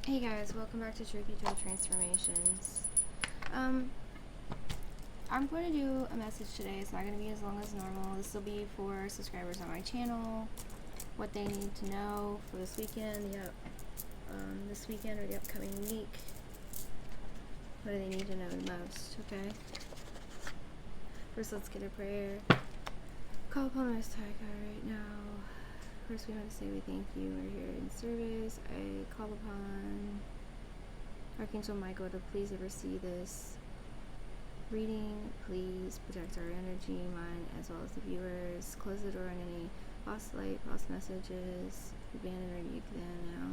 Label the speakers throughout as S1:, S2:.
S1: Hey guys, welcome back to Truth Be Told Transformations. I'm going to do a message today. It's not going to be as long as normal. This will be for subscribers on my channel, what they need to know for this weekend, this weekend or the upcoming week. What do they need to know the most, okay? First, let's get a prayer. Call upon Most High God right now. First, we want to say we thank you. We're here in service. I call upon Archangel Michael to please oversee this reading. Please protect our energy, mind, as well as the viewers. Close the door on any false light, false messages. Abandon or rebuke them now.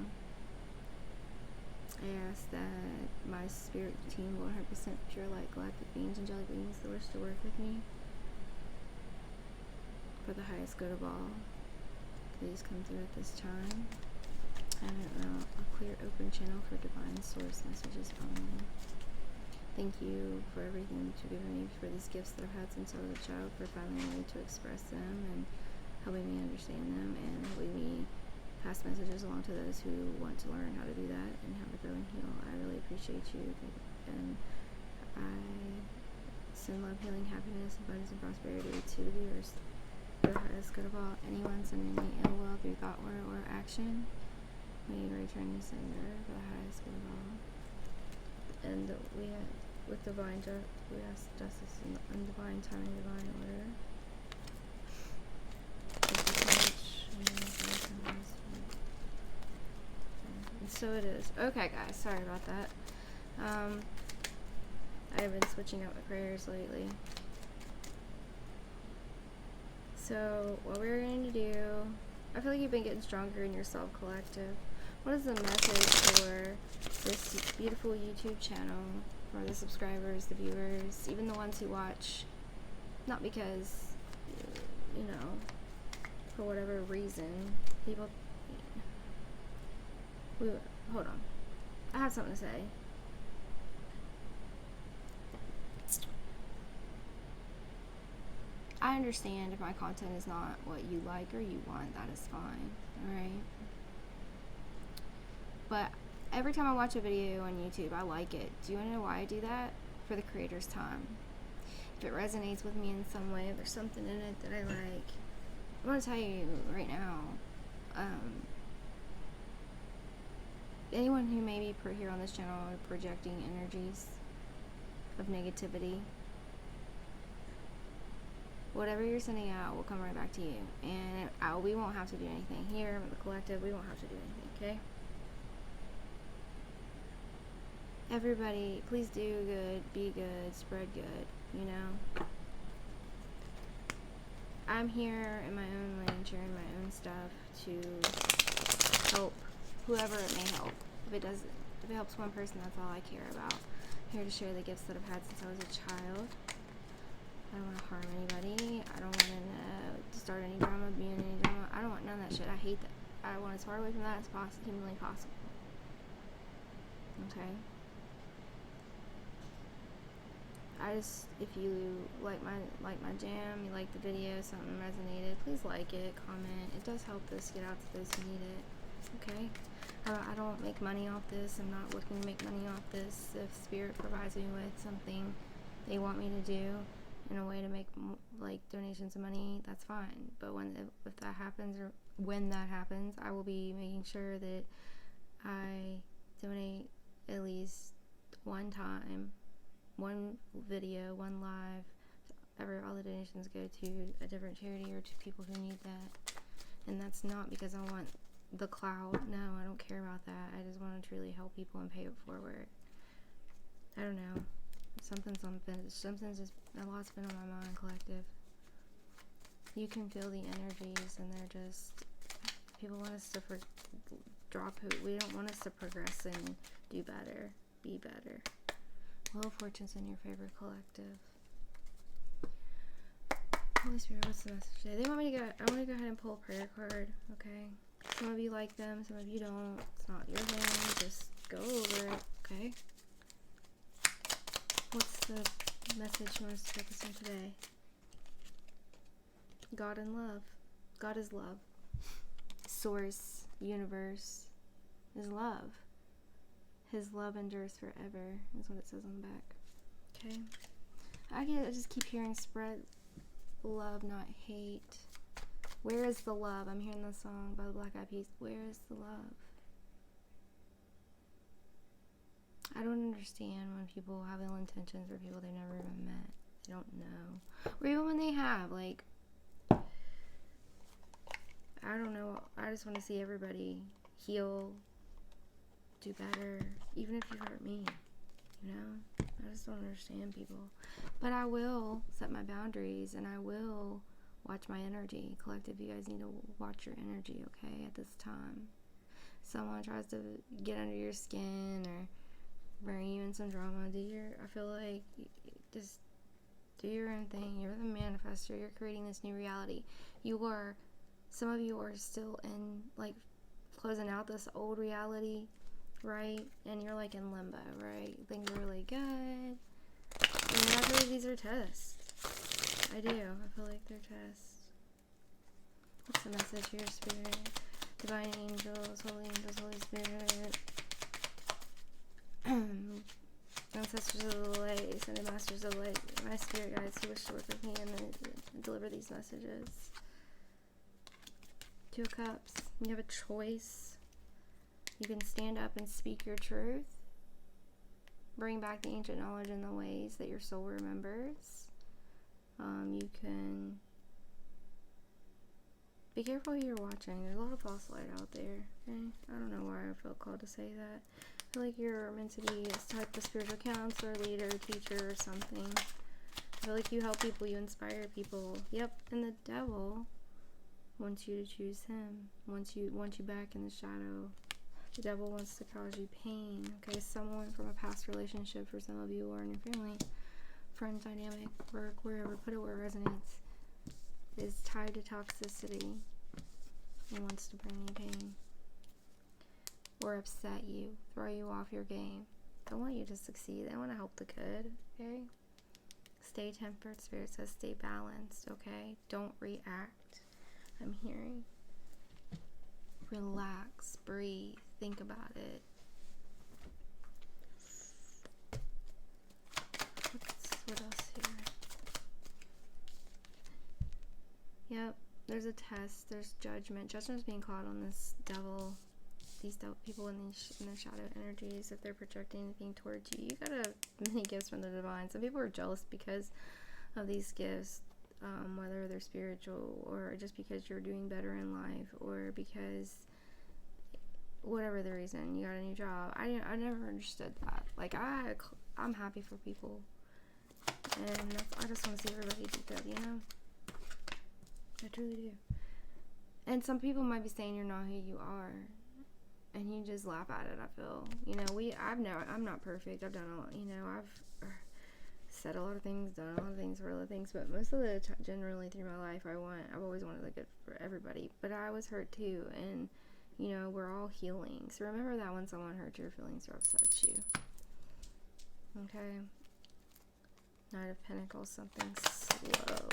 S1: I ask that my spirit team will 100% pure light, galactic beings, angelic beings that wish to work with me for the highest good of all. Please come through at this time. I don't know, a clear open channel for divine source messages only. Thank you for everything that you've given me, for these gifts that I've had since I was a child, for finding a way to express them and helping me understand them and helping me pass messages along to those who want to learn how to do that and how to grow and heal. I really appreciate you, and I send love, healing, happiness, abundance, and prosperity to the viewers. For the highest good of all, anyone sending me ill will through thought, word, or action, may return to sender for the highest good of all. And we have, with divine we ask justice and divine timing, divine order. Thank you so much. And so it is. Okay, guys, sorry about that. I've been switching out my prayers lately. So, what we're going to do, I feel like you've been getting stronger in your self-collective. What is the message for this beautiful YouTube channel, for the subscribers, the viewers, even the ones who watch, not because, you know, for whatever reason, people, hold on, I have something to say. I understand if my content is not what you like or you want, that is fine, alright? But every time I watch a video on YouTube, I like it. Do you want to know why I do that? For the creator's time. If it resonates with me in some way, if there's something in it that I like, I'm going to tell you right now, anyone who may be here on this channel projecting energies of negativity, whatever you're sending out will come right back to you. And we won't have to do anything. Here at the collective, we won't have to do anything, okay? Everybody, please do good, be good, spread good, you know? I'm here in my own lane, sharing my own stuff to help whoever it may help. If it helps one person, that's all I care about. I'm here to share the gifts that I've had since I was a child. I don't want to harm anybody. I don't want to start any drama, be in any drama. I don't want none of that shit. I hate that. I want as far away from that as humanly possible. Okay? If you like my jam, you like the video, something resonated, please like it, comment. It does help this get out to those who need it. Okay? I don't make money off this. I'm not looking to make money off this. If Spirit provides me with something they want me to do in a way to make like donations of money, that's fine. But if that happens, or when that happens, I will be making sure that I donate at least one time, one video, one live. All the donations go to a different charity or to people who need that. And that's not because I want the clout. No, I don't care about that. I just want to truly help people and pay it forward. I don't know. Something's just a lot's been on my mind, collective. You can feel the energies, and they're just, people want us to we don't want us to progress and do better, be better. Well, fortune's in your favor, collective. Holy Spirit, what's the message today? I want to go ahead and pull a prayer card, okay? Some of you like them, some of you don't. It's not your thing, just go over it, okay? What's the message you want us to focus on today? God and love. God is love. Source, universe is love. His love endures forever, is what it says on the back. Okay? I just keep hearing spread love, not hate. Where is the love? I'm hearing the song by the Black Eyed Peas. Where is the love? I don't understand when people have ill intentions for people they've never even met. They don't know. Or even when they have, like, I don't know. I just want to see everybody heal, do better, even if you hurt me, you know? I just don't understand people. But I will set my boundaries, and I will watch my energy. Collective, you guys need to watch your energy, okay, at this time. Someone tries to get under your skin or bring you in some drama, I feel like, just do your own thing. You're the manifestor. You're creating this new reality. Some of you are still in, like, closing out this old reality, right? And you're, like, in limbo, right? Things are really good. And I feel like these are tests. I do. I feel like they're tests. What's the message here, Spirit? Divine angels, Holy Spirit. Ancestors of the light, send the masters of the light, my spirit guides who wish to work with me and deliver these messages. Two of Cups. You have a choice. You can stand up and speak your truth. Bring back the ancient knowledge and the ways that your soul remembers. You can be careful who you're watching. There's a lot of false light out there. Okay? I don't know why I felt called to say that. I feel like you're meant to be a type of spiritual counselor, leader, teacher, or something. I feel like you help people, you inspire people. Yep, and the devil wants you to choose him. Wants you back in the shadow. The devil wants to cause you pain. Okay, someone from a past relationship for some of you, or in your family, friend dynamic, work, wherever, put it where it resonates, is tied to toxicity and wants to bring you pain or upset you, throw you off your game. Don't want you to succeed. They want to help the good, okay? Stay tempered. Spirit says stay balanced, okay? Don't react. I'm hearing. Relax, breathe, think about it. What else here? Yep, there's a test, there's judgment. Judgment's being called on this devil, these people in their shadow energies, if they're projecting anything towards you. You got many gifts from the divine. Some people are jealous because of these gifts, whether they're spiritual or just because you're doing better in life, or because whatever the reason, you got a new job. I never understood that. Like, I'm happy for people, and I just want to see everybody do good, you know? I truly do. And some people might be saying you're not who you are, and you just laugh at it. I feel, you know, I'm not perfect. I've done a lot, you know, I've said a lot of things, done a lot of things, for a lot of things, but most of the generally through my life, I've always wanted the good for everybody, but I was hurt too, and you know, we're all healing. So remember that when someone hurts your feelings or upsets you. Okay. Knight of Pentacles, something slow.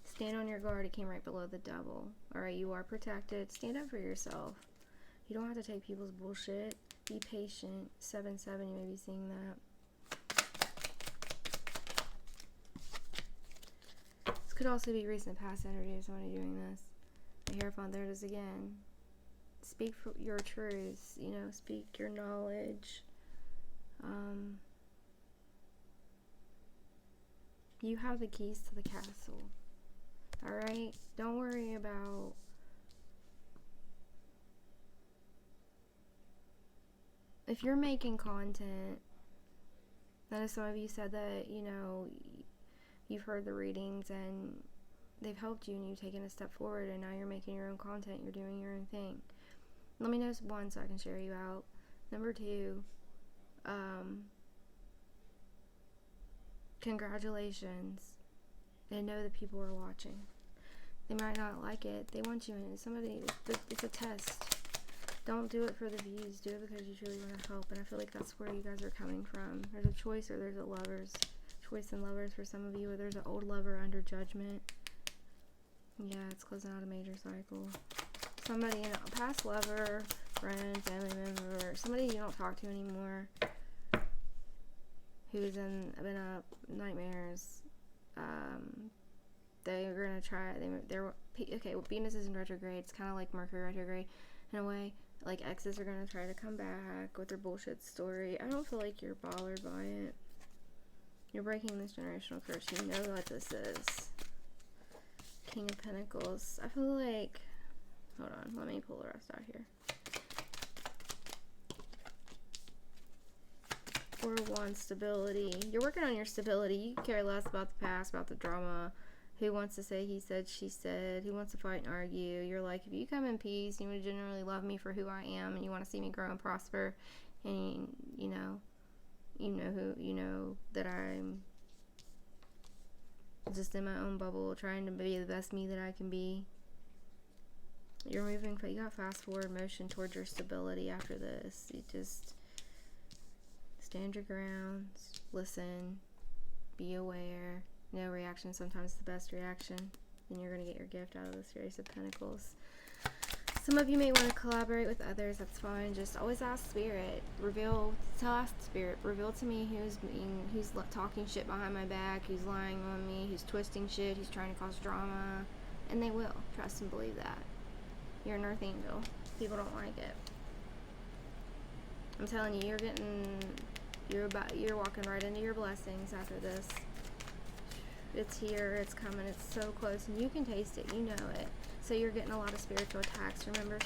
S1: Stand on your guard. It came right below the Devil. Alright, you are protected. Stand up for yourself. You don't have to take people's bullshit. Be patient. 7-7, you may be seeing that. This could also be recent past energy of somebody doing this. The Hierophant, there it is again. Speak for your truths, you know, speak your knowledge. You have the keys to the castle. Alright? Don't worry about if you're making content. I know some of you said that, you know, you've heard the readings and they've helped you and you've taken a step forward, and now you're making your own content, you're doing your own thing. Let me know, one, so I can share you out. Number 2, congratulations. And know that people are watching. They might not like it. They want you in it. It's a test. Don't do it for the views. Do it because you truly want to help. And I feel like that's where you guys are coming from. There's a choice, or there's a lovers. Choice in lovers for some of you, or there's an old lover under judgment. Yeah, it's closing out a major cycle. Somebody in a past lover friend, family member, somebody you don't talk to anymore, who's been up nightmares. They're gonna try. They're okay. Well, Venus is in retrograde. It's kind of like Mercury retrograde in a way. Like exes are gonna try to come back with their bullshit story. I don't feel like you're bothered by it. You're breaking this generational curse. You know what this is. King of Pentacles. I feel like. Hold on. Let me pull the rest out here. 4-1 stability. You're working on your stability. You care less about the past, about the drama. Who wants to say he said, she said? Who wants to fight and argue? You're like, if you come in peace, you want to genuinely love me for who I am, and you want to see me grow and prosper, and you know that I'm just in my own bubble, trying to be the best me that I can be. You're moving, but you got fast forward motion towards your stability after this. You just stand your grounds, listen, be aware. No reaction sometimes is the best reaction. Then you're going to get your gift out of this Ace of Pentacles. Some of you may want to collaborate with others. That's fine. Just always ask Spirit. Ask Spirit. Reveal to me who's talking shit behind my back, who's lying on me, who's twisting shit, who's trying to cause drama. And they will. Trust and believe that. You're an earth angel. People don't like it. I'm telling you, you're walking right into your blessings after this. It's here, it's coming, it's so close, and you can taste it, you know it. So you're getting a lot of spiritual attacks. Remember,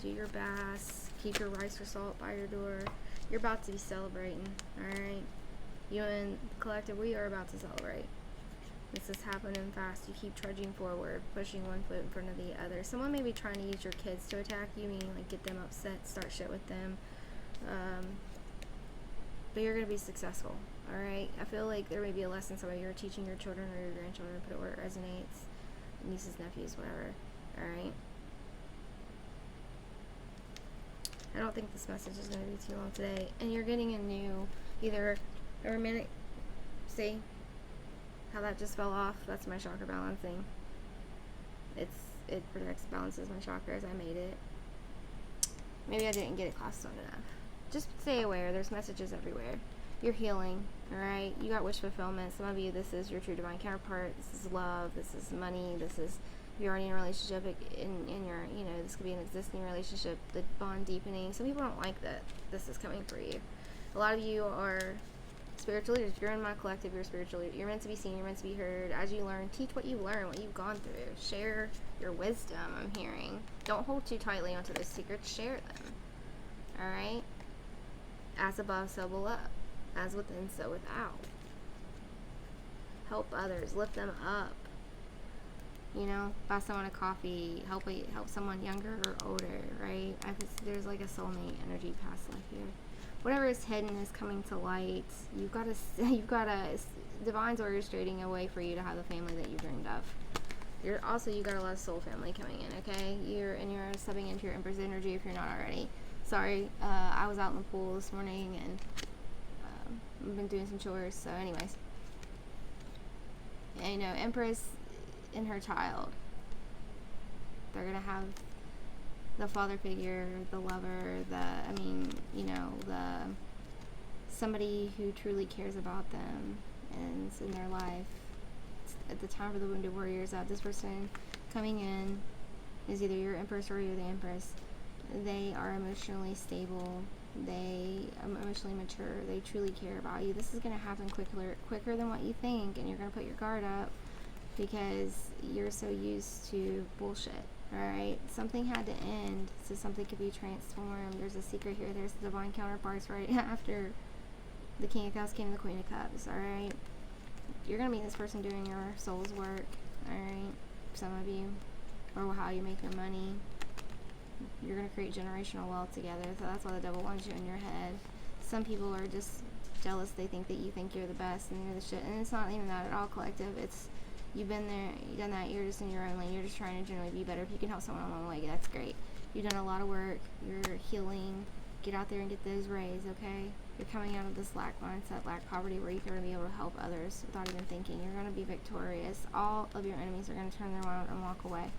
S1: do your best, keep your rice or salt by your door. You're about to be celebrating, alright? You and the collective, we are about to celebrate. This is happening fast. You keep trudging forward, pushing one foot in front of the other. Someone may be trying to use your kids to attack you, meaning like get them upset, start shit with them. But you're going to be successful. Alright, I feel like there may be a lesson somebody you're teaching your children or your grandchildren, put it where it resonates, nieces, nephews, whatever. Alright, I don't think this message is going to be too long today. And you're getting a new, either a romantic, see how that just fell off? That's my chakra balancing. It protects, balances my chakras. I made it. Maybe I didn't get it classed on enough. Just stay aware. There's messages everywhere. You're healing, alright? You got wish fulfillment. Some of you, this is your true divine counterpart. This is love. This is money. This is, if you're already in a relationship, in your, this could be an existing relationship, the bond deepening. Some people don't like that this is coming for you. A lot of you are spiritual leaders. If you're in my collective, you're a spiritual leader. You're meant to be seen. You're meant to be heard. As you learn, teach what you learn, what you've gone through. Share your wisdom, I'm hearing. Don't hold too tightly onto those secrets. Share them, alright? As above, so below. As within, so without. Help others, lift them up. Buy someone a coffee, help someone younger or older, right? There's like a soulmate energy past life here. Whatever is hidden is coming to light. You've got a divine's orchestrating a way for you to have the family that you dreamed of. You got a lot of soul family coming in, okay? You're subbing into your Empress energy if you're not already. Sorry, I was out in the pool this morning and I've been doing some chores, so anyways. Empress and her child. They're gonna have the father figure, the lover, somebody who truly cares about them and is in their life. At the time of the Wounded Warriors, this person coming in is either your Empress or you're the Empress. They are emotionally stable. They are emotionally mature. They truly care about you. This is going to happen quicker than what you think, and you're going to put your guard up because you're so used to bullshit. Alright? Something had to end so something could be transformed. There's a secret here. There's the divine counterparts right after the King of Cups came the Queen of Cups. Alright? You're going to meet this person doing your soul's work. Alright? Some of you. Or how you make your money. You're going to create generational wealth together. So that's why the devil wants you in your head. Some people are just jealous. They think that you think you're the best and you're the shit. And it's not even that at all, collective. It's, you've been there, you've done that. You're just in your own lane. You're just trying to generally be better. If you can help someone along the way, that's great. You've done a lot of work. You're healing. Get out there and get those rays, okay? You're coming out of this lack mindset, lack poverty, where you're going to be able to help others without even thinking. You're going to be victorious. All of your enemies are going to turn their around and walk away.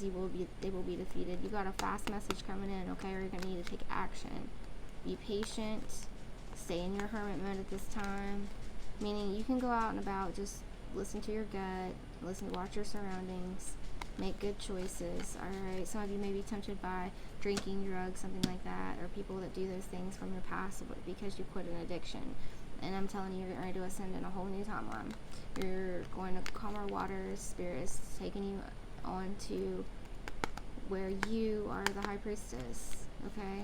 S1: because they will be defeated. You got a fast message coming in, okay? Or you're going to need to take action. Be patient. Stay in your hermit mode at this time. Meaning you can go out and about, just listen to your gut, watch your surroundings, make good choices. Alright, some of you may be tempted by drinking, drugs, something like that, or people that do those things from your past because you quit an addiction. And I'm telling you, you're ready to ascend in a whole new timeline. You're going to calmer waters. Spirit is taking you on to where you are the high priestess, okay?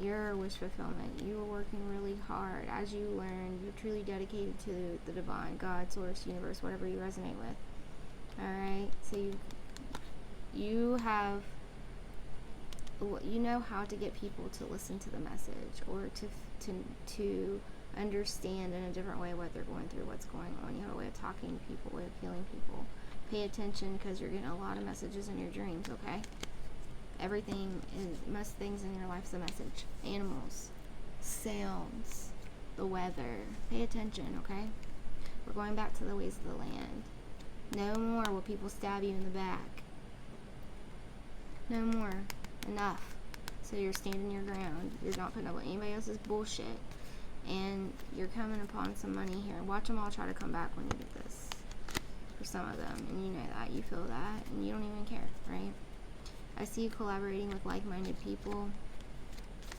S1: Your wish fulfillment. You are working really hard. As you learn, you're truly dedicated to the divine, God, source, universe, whatever you resonate with. Alright? So you know how to get people to listen to the message, or to understand in a different way what they're going through, what's going on. You have a way of talking to people, way of healing people. Pay attention, because you're getting a lot of messages in your dreams, okay? Most things in your life is a message. Animals, sounds, the weather. Pay attention, okay? We're going back to the ways of the land. No more will people stab you in the back. No more. Enough. So you're standing your ground. You're not putting up with anybody else's bullshit. And you're coming upon some money here. Watch them all try to come back when you get this. For some of them. And you know that. You feel that. And you don't even care, right? I see you collaborating with like-minded people.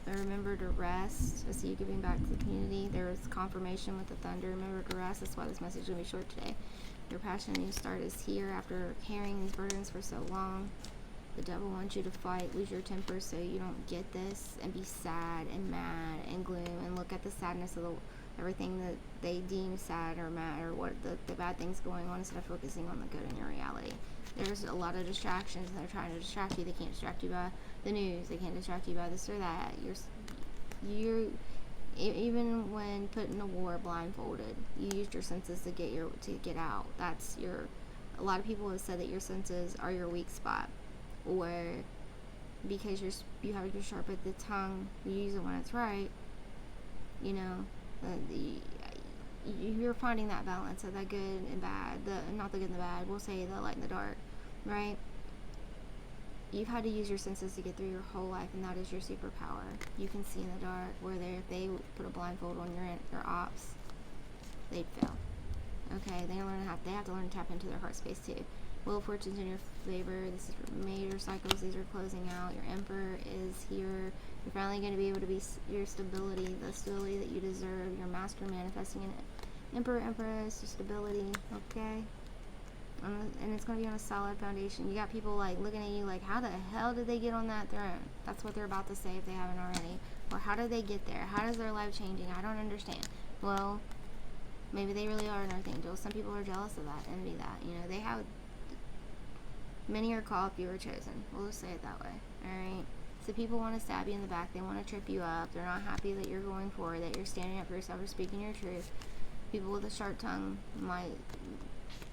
S1: But remember to rest. I see you giving back to the community. There is confirmation with the thunder. Remember to rest. That's why this message is going to be short today. Your passion new start is here after carrying these burdens for so long. The devil wants you to fight, lose your temper so you don't get this, and be sad and mad and gloom and look at the sadness of everything that they deem sad or mad, or what the bad things going on, instead of focusing on the good in your reality. There's a lot of distractions, and they're trying to distract you. They can't distract you by the news. They can't distract you by this or that. You're even when put in a war blindfolded, you used your senses to get out. A lot of people have said that your senses are your weak spot, or because you have your sharp at the tongue, you use it when it's right. You know, you're finding that balance of the good and bad, not the good and the bad. We'll say the light and the dark, right? You've had to use your senses to get through your whole life, and that is your superpower. You can see in the dark. Where if they put a blindfold on your ops, they'd fail. Okay, they have to learn to tap into their heart space too. Wheel of Fortune's in your favor. This is major cycles. These are closing out. Your Emperor is here. You're finally going to be able to be your stability, the stability that you deserve. Your Master manifesting an Emperor, Empress, your stability. Okay. And it's going to be on a solid foundation. You got people like looking at you like, how the hell did they get on that throne? That's what they're about to say if they haven't already. Or how did they get there? How is their life changing? I don't understand. Well, maybe they really are an archangel. Some people are jealous of that, envy that. You know, they have. Many are called, few are chosen. We'll just say it that way. Alright? So people want to stab you in the back. They want to trip you up. They're not happy that you're going forward, that you're standing up for yourself or speaking your truth. People with a sharp tongue might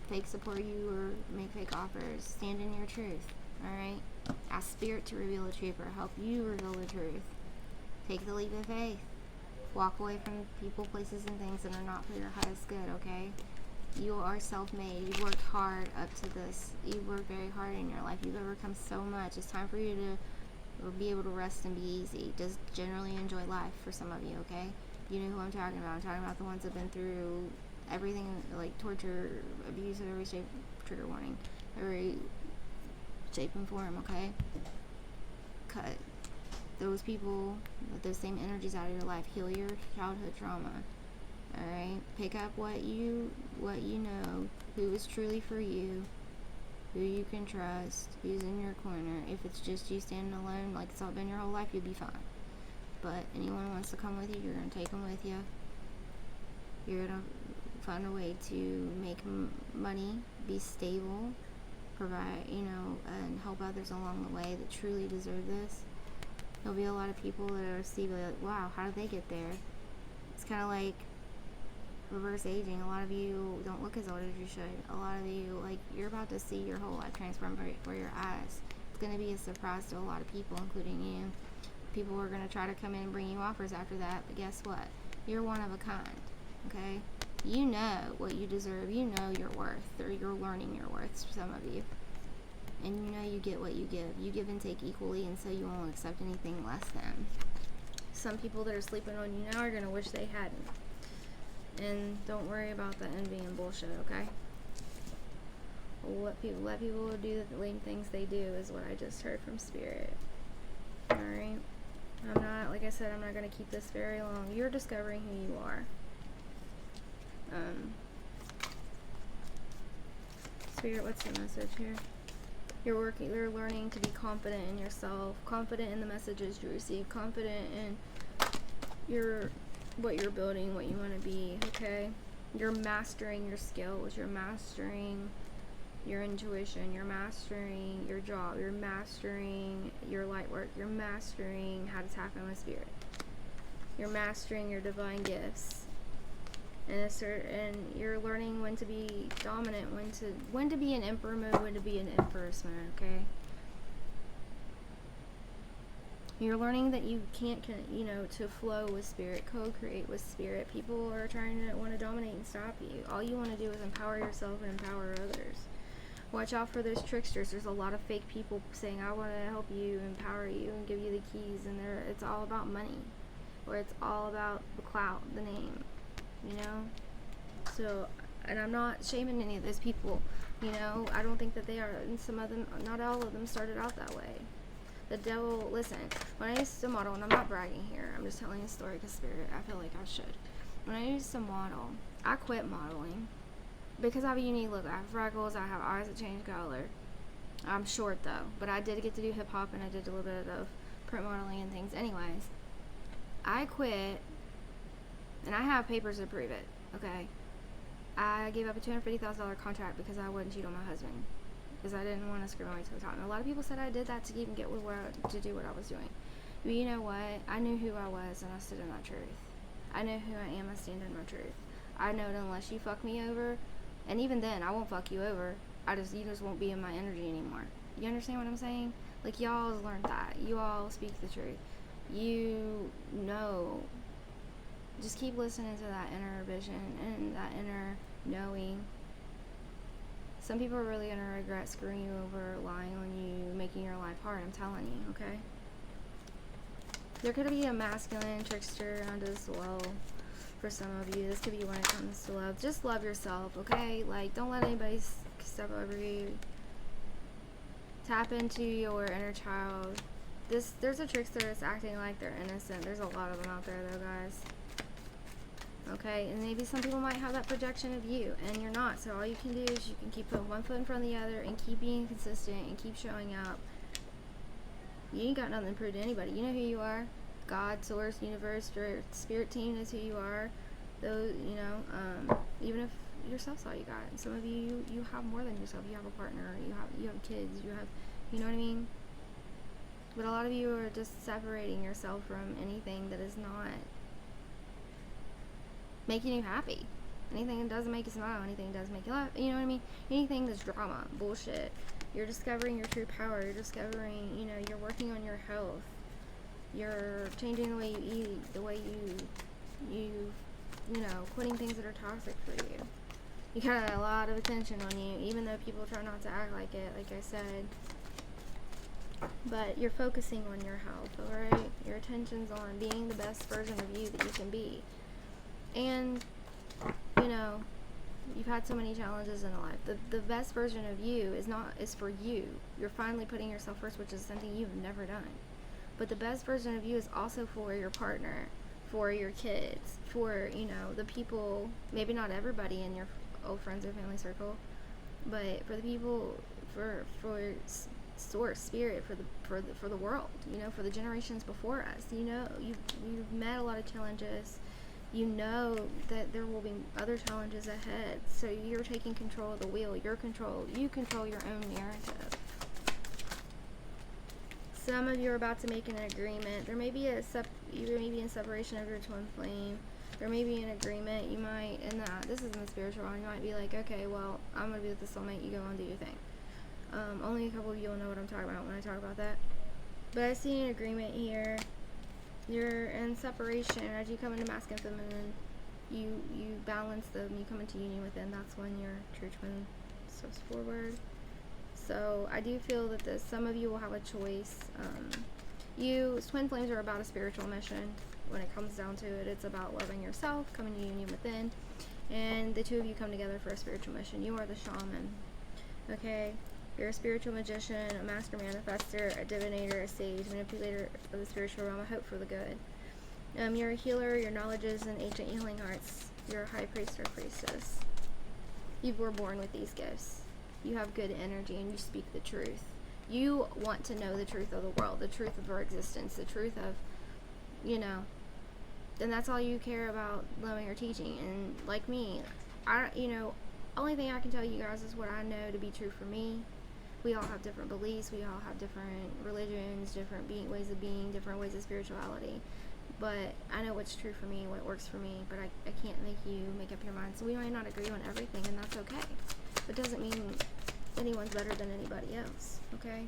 S1: fake support you or make fake offers. Stand in your truth. Alright? Ask Spirit to reveal the truth or help you reveal the truth. Take the leap of faith. Walk away from people, places, and things that are not for your highest good, okay? You are self-made. You've worked hard up to this. You've worked very hard in your life. You've overcome so much. It's time for you to be able to rest and be easy. Just generally enjoy life for some of you, okay? You know who I'm talking about. I'm talking about the ones that have been through everything, like torture, abuse of every shape, trigger warning, every shape and form, okay? Cut those people, those same energies out of your life. Heal your childhood trauma. Alright, pick up what you know, who is truly for you, who you can trust, who's in your corner. If it's just you standing alone, like it's all been your whole life, you'll be fine. But anyone who wants to come with you, you're going to take them with you. You're going to find a way to make money, be stable, provide, and help others along the way that truly deserve this. There'll be a lot of people that are like, wow, how did they get there? It's kind of like reverse aging. A lot of you don't look as old as you should. A lot of you, you're about to see your whole life transform before your eyes. It's going to be a surprise to a lot of people, including you. People are going to try to come in and bring you offers after that, but guess what? You're one of a kind, okay? You know what you deserve. You know your worth, or you're learning your worth, some of you. And you know you get what you give. You give and take equally, and so you won't accept anything less than. Some people that are sleeping on you now are going to wish they hadn't. And don't worry about the envy and bullshit, okay? Let people do the lame things they do is what I just heard from Spirit. Alright? I'm not, like I said, I'm not going to keep this very long. You're discovering who you are. Spirit, what's the message here? You're learning to be confident in yourself, confident in the messages you receive, confident in what you're building, what you want to be, okay? You're mastering your skills, you're mastering your intuition, you're mastering your job, you're mastering your light work, you're mastering how to tap in with Spirit. You're mastering your divine gifts. And you're learning when to be dominant, when to be in emperor mode, when to be in empress mode, okay? You're learning that you can't, to flow with Spirit, co-create with Spirit. People are trying to want to dominate and stop you. All you want to do is empower yourself and empower others. Watch out for those tricksters. There's a lot of fake people saying, I want to help you, empower you, and give you the keys, and it's all about money, or it's all about the clout, the name. So, and I'm not shaming any of those people, I don't think that they are, and some of them, not all of them started out that way. The devil, listen, when I used to model, and I'm not bragging here, I'm just telling a story because Spirit, I feel like I should. When I used to model, I quit modeling because I have a unique look. I have freckles, I have eyes that change color. I'm short though, but I did get to do hip hop, and I did a little bit of print modeling and things. Anyways, I quit. And I have papers to prove it, okay? I gave up a $250,000 contract because I wouldn't cheat on my husband. Because I didn't want to screw my way to the top. And a lot of people said I did that to even get to do what I was doing. But you know what? I knew who I was, and I stood in my truth. I know who I am, I stand in my truth. I know that unless you fuck me over, and even then, I won't fuck you over. You just won't be in my energy anymore. You understand what I'm saying? Like, y'all learned that. You all speak the truth. You know. Just keep listening to that inner vision and that inner knowing. Some people are really going to regret screwing you over, lying on you, making your life hard. I'm telling you, okay? There could be a masculine trickster around as well for some of you. This could be when it comes to love. Just love yourself, okay? Like, don't let anybody step over you. Tap into your inner child. There's a trickster that's acting like they're innocent. There's a lot of them out there, though, guys. Okay, and maybe some people might have that projection of you, and you're not. So all you can do is you can keep putting one foot in front of the other and keep being consistent and keep showing up. You ain't got nothing to prove to anybody. You know who you are. God, source, universe, your spirit team knows who you are. Those, even if yourself's all you got. And some of you have more than yourself. You have a partner. You have kids. You know what I mean? But a lot of you are just separating yourself from anything that is not making you happy. Anything that doesn't make you smile, anything that doesn't make you laugh, you know what I mean? Anything that's drama, bullshit. You're discovering your true power. You're discovering, you're working on your health. You're changing the way you eat, the way you quitting things that are toxic for you. You got a lot of attention on you, even though people try not to act like it, like I said. But you're focusing on your health, alright? Your attention's on being the best version of you that you can be. And, you've had so many challenges in life. The best version of you is for you. You're finally putting yourself first, which is something you've never done. But the best version of you is also for your partner, for your kids, for, the people, maybe not everybody in your old friends or family circle, but for the people, for source, spirit, for the world, for the generations before us. You've met a lot of challenges. You know that there will be other challenges ahead. So you're taking control of the wheel. You control your own narrative. Some of you are about to make an agreement. There may be you may be in separation of your twin flame. There may be an agreement. You might, this is in the spiritual realm, you might be like, okay, well, I'm going to be with the soulmate. You go and do your thing. Only a couple of you will know what I'm talking about when I talk about that. But I see an agreement here. You're in separation. As you come into masculine and feminine, you balance them. You come into union with them. That's when your true twin steps forward. So I do feel that some of you will have a choice. Twin flames are about a spiritual mission. When it comes down to it, it's about loving yourself, coming to union within, and the two of you come together for a spiritual mission. You are the shaman, okay? You're a spiritual magician, a master manifester, a divinator, a sage, manipulator of the spiritual realm, a hope for the good. You're a healer. Your knowledge is in ancient healing arts. You're a high priest or priestess. You were born with these gifts. You have good energy and you speak the truth. You want to know the truth of the world, the truth of our existence, the truth of, and that's all you care about loving or teaching. And like me, only thing I can tell you guys is what I know to be true for me. We all have different beliefs. We all have different religions, different ways of being, different ways of spirituality. But I know what's true for me, what works for me, but I can't make you make up your mind. So we might not agree on everything, and that's okay. It doesn't mean anyone's better than anybody else, okay?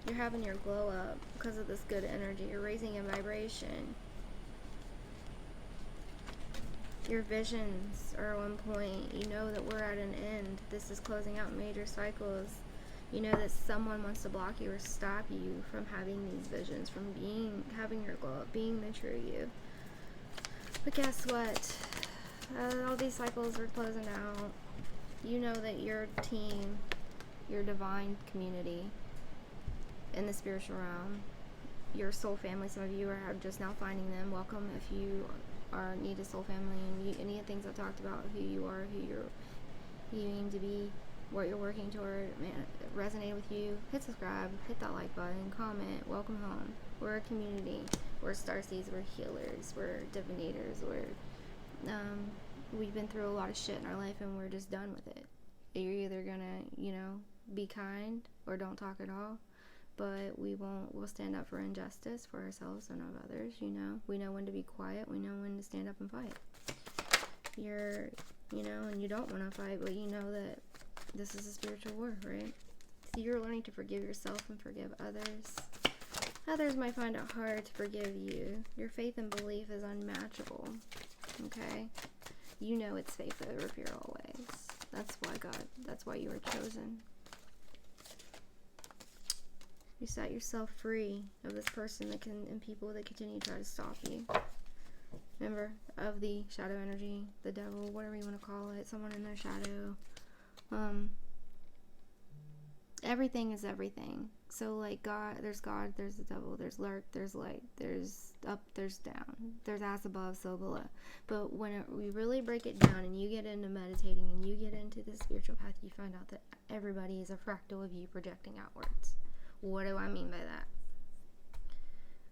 S1: You're having your glow up because of this good energy. You're raising in vibration. Your visions are on point. You know that we're at an end. This is closing out major cycles. You know that someone wants to block you or stop you from having these visions, from having your glow up, being the true you. But guess what? All these cycles are closing out. You know that your team, your divine community in the spiritual realm, your soul family, some of you are just now finding them. Welcome if you need a soul family and any of the things I talked about, who you are, who you aim to be, what you're working toward, resonate with you, hit subscribe, hit that like button, comment, welcome home. We're a community. We're starseeds, we're healers, we're divinators, we've been through a lot of shit in our life and we're just done with it. You're either gonna, be kind or don't talk at all, but we'll stand up for injustice for ourselves and of others, We know when to be quiet, we know when to stand up and fight. And you don't want to fight, but you know that this is a spiritual war, right? So you're learning to forgive yourself and forgive others. Others might find it hard to forgive you. Your faith and belief is unmatchable, okay? You know it's faith over fear always. That's why you were chosen. You set yourself free of this person and people that continue to try to stop you. Remember, of the shadow energy, the devil, whatever you want to call it, someone in their shadow. Everything is everything. So like there's the devil, there's lurk, there's light, there's up, there's down, there's as above, so below. But when we really break it down and you get into meditating and you get into the spiritual path, you find out that everybody is a fractal of you projecting outwards. What do I mean by that?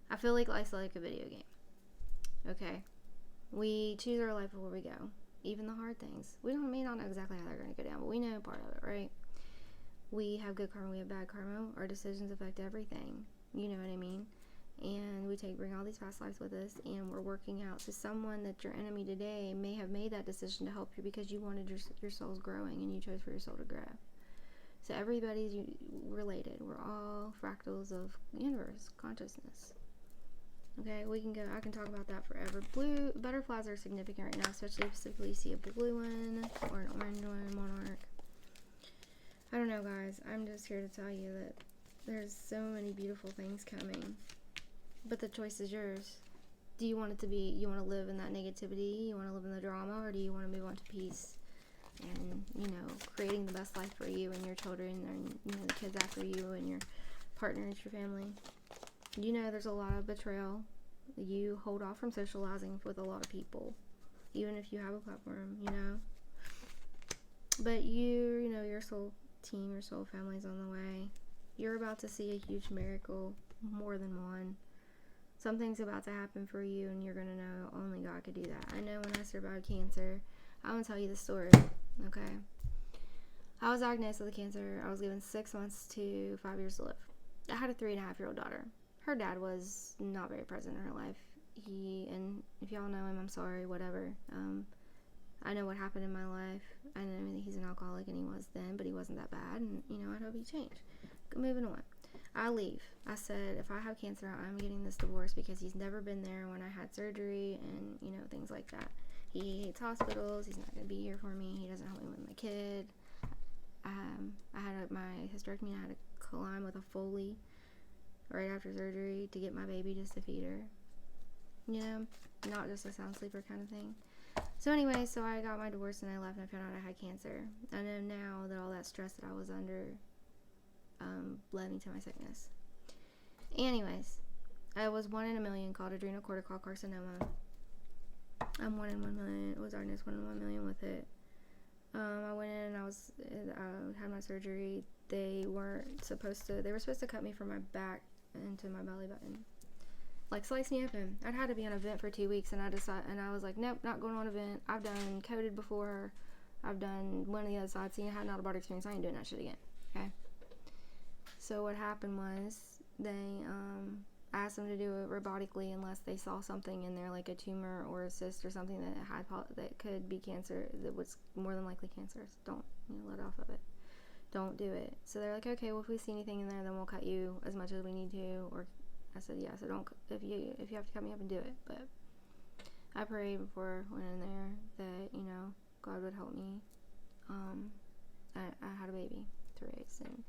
S1: I feel like life's like a video game. Okay? We choose our life where we go. Even the hard things. We may not know exactly how they're going to go down, but we know part of it, right? We have good karma, we have bad karma. Our decisions affect everything. You know what I mean? And we bring all these past lives with us, and we're working out. So someone that's your enemy today may have made that decision to help you because you wanted your soul's growing, and you chose for your soul to grow. So everybody's related. We're all fractals of the universe, consciousness. Okay, I can talk about that forever. Blue butterflies are significant right now, especially if you see a blue one or an orange one, monarch. I don't know, guys. I'm just here to tell you that there's so many beautiful things coming. But the choice is yours. Do you want to live in that negativity? You want to live in the drama? Or do you want to move on to peace? And, creating the best life for you and your children and, the kids after you and your partners, your family. There's a lot of betrayal. You hold off from socializing with a lot of people, even if you have a platform, But your soul team, your soul family's on the way. You're about to see a huge miracle, more than one. Something's about to happen for you, and you're going to know only God could do that. I know when I survived cancer, I'm going to tell you the story, okay? I was diagnosed with cancer. I was given 6 months to 5 years to live. I had a 3.5-year-old daughter. Her dad was not very present in her life. And if y'all know him, I'm sorry, whatever. I know what happened in my life. I know that he's an alcoholic, and he was then, but he wasn't that bad, and, I hope he changed. Moving on. I leave. I said, if I have cancer, I'm getting this divorce because he's never been there when I had surgery and, things like that. He hates hospitals. He's not going to be here for me. He doesn't help me with my kid. I had my hysterectomy. I had to climb with a Foley right after surgery to get my baby just to feed her. You know, not just a sound sleeper kind of thing. So anyway, so I got my divorce and I left and I found out I had cancer. I know now that all that stress that I was under led me to my sickness. Anyways, I was 1 in a million called adrenocortical carcinoma. I'm 1 in 1 million. It was diagnosed 1 in 1 million with it. I went in and I had my surgery. They were supposed to cut me from my back into my belly button. Like, slice me open. I'd had to be on a vent for 2 weeks, and I was like, nope, not going on a vent. I've done coded before. I've done one of the other sides. See, I had an out-of-body experience. I ain't doing that shit again. Okay. So what happened was they asked them to do it robotically unless they saw something in there, like a tumor or a cyst or something that could be cancer, that was more than likely cancerous. Don't let off of it. Don't do it. So they're like, okay, well, if we see anything in there, then we'll cut you as much as we need to. Or I said, yeah. So don't, if you have to cut me up, and do it. But I prayed before I went in there that God would help me. I had a baby to raise, and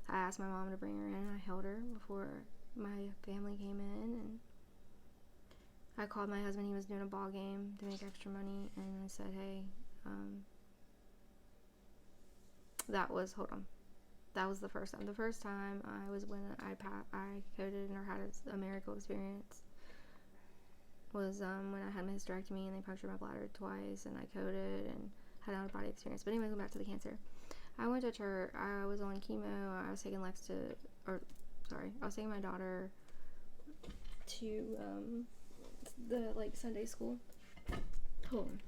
S1: I asked my mom to bring her in. I held her before my family came in, and I called my husband. He was doing a ball game to make extra money, and I said, hey, that was the first time. The first time was when I coded or had a miracle experience was when I had my hysterectomy and they punctured my bladder twice, and I coded and had an out-of-body experience. But anyway, going back to the cancer. I went to church. I was on chemo. I was taking I was taking my daughter to the Sunday school. Hold on.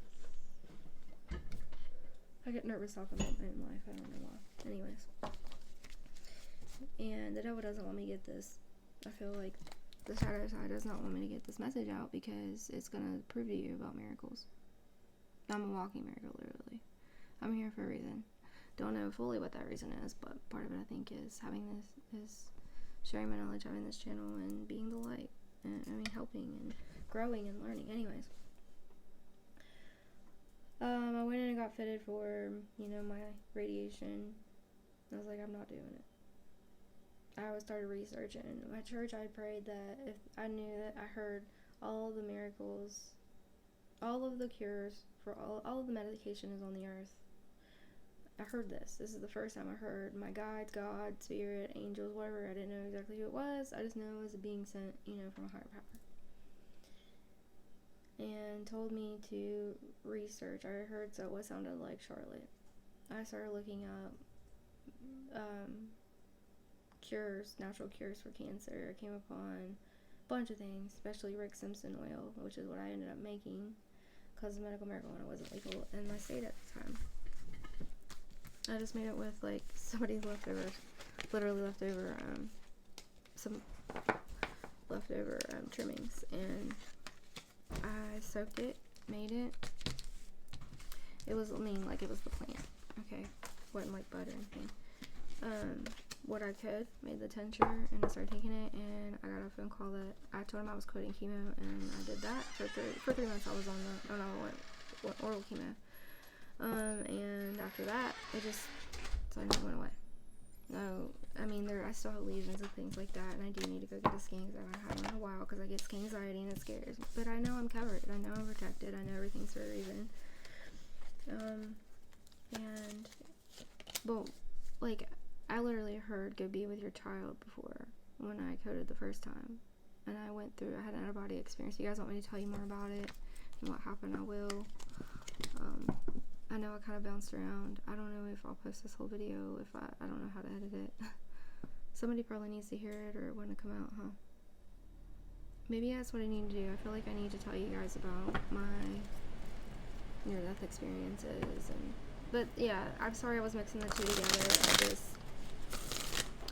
S1: I get nervous talking about my own life. I don't know why. Anyways. And the devil doesn't want me to get this. I feel like the shadow side does not want me to get this message out because it's going to prove to you about miracles. I'm a walking miracle, literally. I'm here for a reason. Don't know fully what that reason is, but part of it, I think, is sharing my knowledge, having this channel, and being the light. And, helping and growing and learning. Anyways. I went in and got fitted for, my radiation. I was like, I'm not doing it. I started researching. My church, I prayed that if I knew that I heard all the miracles, all of the cures for all of the medication is on the earth. I heard this. This is the first time I heard my guides, God, spirit, angels, whatever. I didn't know exactly who it was. I just know it was a being sent, from a higher power. And told me to research. I heard what sounded like Charlotte. I started looking up cures, natural cures for cancer. I came upon a bunch of things, especially Rick Simpson oil, which is what I ended up making because of medical marijuana wasn't legal in my state at the time. I just made it with somebody's leftovers, literally leftover, some leftover trimmings, and I soaked it, made it. It was, it was the plant, okay? Wasn't like butter or anything. What I could, made the tincture, and I started taking it, and I got a phone call that I told him I was quitting chemo, and I did that for 3 months. I was on oral chemo. And after that, it just suddenly went away. No, I still have lesions and things like that, and I do need to go get a scan because I haven't had one in a while because I get skin anxiety and it scares me. But I know I'm covered. I know I'm protected. I know everything's for a reason. I literally heard go be with your child before when I coded the first time. And I had an out-of-body experience. If you guys want me to tell you more about it and what happened, I will. I know I kind of bounced around. I don't know if I'll post this whole video. I don't know how to edit it. Somebody probably needs to hear it or want to come out, huh? Maybe that's what I need to do. I feel like I need to tell you guys about my near-death experiences. But yeah, I'm sorry I was mixing the two together.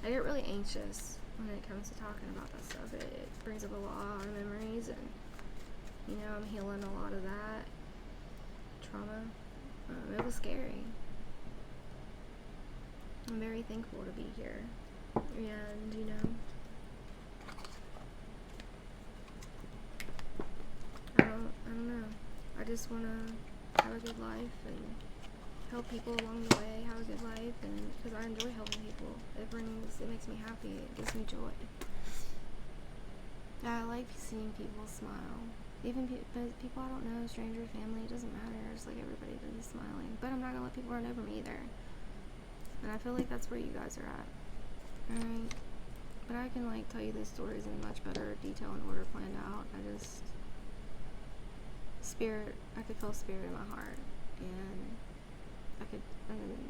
S1: I get really anxious when it comes to talking about that stuff. It brings up a lot of memories, and I'm healing a lot of that trauma. It was scary. I'm very thankful to be here. And, I don't know. I just want to have a good life and help people along the way, have a good life, and because I enjoy helping people. It makes me happy. It gives me joy. I like seeing people smile. Even people I don't know, stranger, family, it doesn't matter. It's like everybody to be smiling. But I'm not gonna let people run over me either. And I feel like that's where you guys are at. Alright? But I can like tell you these stories in much better detail and order planned out. I could feel spirit in my heart. And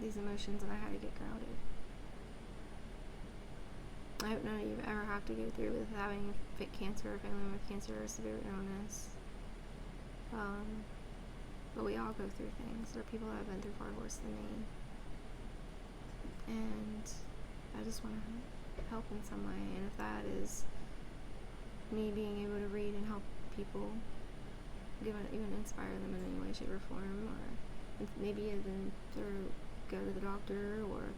S1: these emotions, and I had to get grounded. I hope none of you ever have to go through with having cancer, or family with cancer, or severe illness. But we all go through things. There are people that have been through far worse than me. And I just want to help in some way. And if that is me being able to read and help people, even inspire them in any way, shape, or form, or maybe even go to the doctor, or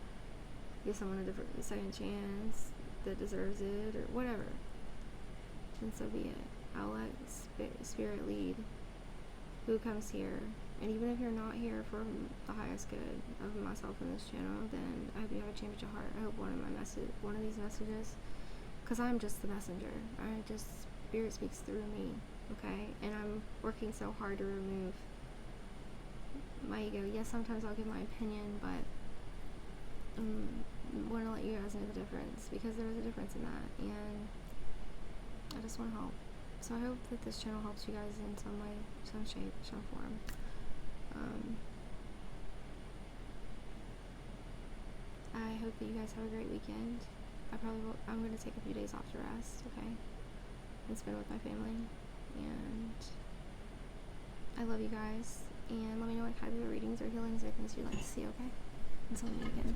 S1: give someone a second chance that deserves it, or whatever, then so be it. I'll let spirit lead who comes here. And even if you're not here for the highest good of myself and this channel, then I hope you have a change of heart. I hope one of these messages, because I'm just the messenger. Spirit speaks through me, okay? And I'm working so hard to remove my ego. Yes, sometimes I'll give my opinion, but want to let you guys know the difference, because there is a difference in that, and I just want to help. So I hope that this channel helps you guys in some way, some shape, some form. I hope that you guys have a great weekend. I'm going to take a few days off to rest, okay, and spend with my family, and I love you guys, and let me know what kind of readings or healings or things you'd like to see, okay? Until we meet again.